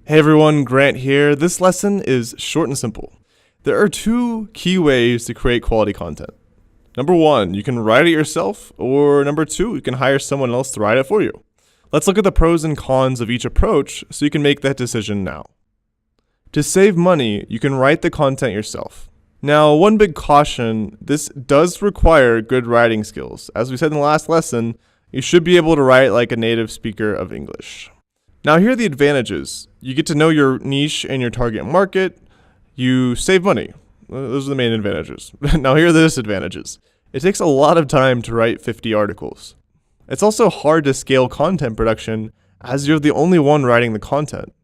Hey everyone, Grant here. This lesson is short and simple. There are two key ways to create quality content. Number one, you can write it yourself, or number two, you can hire someone else to write it for you. Let's look at the pros and cons of each approach so you can make that decision now. To save money, you can write the content yourself. Now, one big caution, this does require good writing skills. As we said in the last lesson, you should be able to write like a native speaker of English. Now, here are the advantages. You get to know your niche and your target market. You save money. Those are the main advantages. Now, here are the disadvantages. It takes a lot of time to write 50 articles. It's also hard to scale content production as you're the only one writing the content.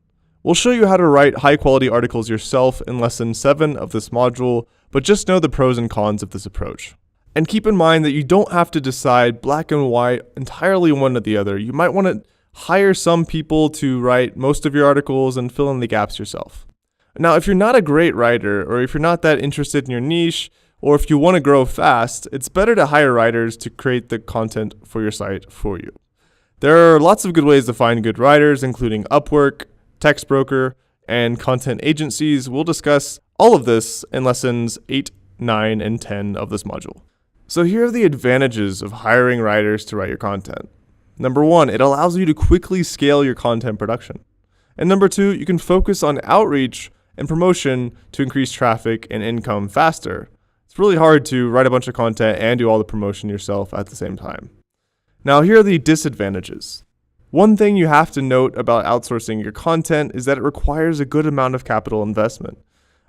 We'll show you how to write high-quality articles yourself in lesson 7 of this module, but just know the pros and cons of this approach. And keep in mind that you don't have to decide black and white entirely one or the other. You might want to hire some people to write most of your articles and fill in the gaps yourself. Now, if you're not a great writer, or if you're not that interested in your niche, or if you want to grow fast, it's better to hire writers to create the content for your site for you. There are lots of good ways to find good writers, including Upwork, TextBroker, and content agencies. We'll discuss all of this in lessons 8, 9, and 10 of this module. So here are the advantages of hiring writers to write your content. Number one, it allows you to quickly scale your content production. And number two, you can focus on outreach and promotion to increase traffic and income faster. It's really hard to write a bunch of content and do all the promotion yourself at the same time. Now, here are the disadvantages. One thing you have to note about outsourcing your content is that it requires a good amount of capital investment,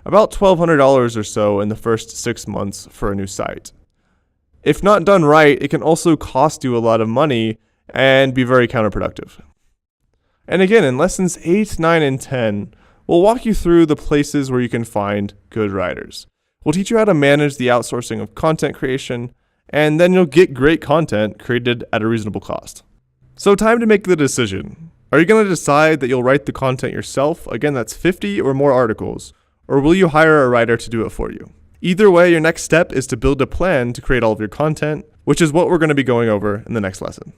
about $1,200 or so in the first 6 months for a new site. If not done right, it can also cost you a lot of money and be very counterproductive. And again, in lessons 8, 9, and 10, we'll walk you through the places where you can find good writers. We'll teach you how to manage the outsourcing of content creation, and then you'll get great content created at a reasonable cost. So time to make the decision. Are you going to decide that you'll write the content yourself? Again, that's 50 or more articles. Or will you hire a writer to do it for you? Either way, your next step is to build a plan to create all of your content, which is what we're going to be going over in the next lesson.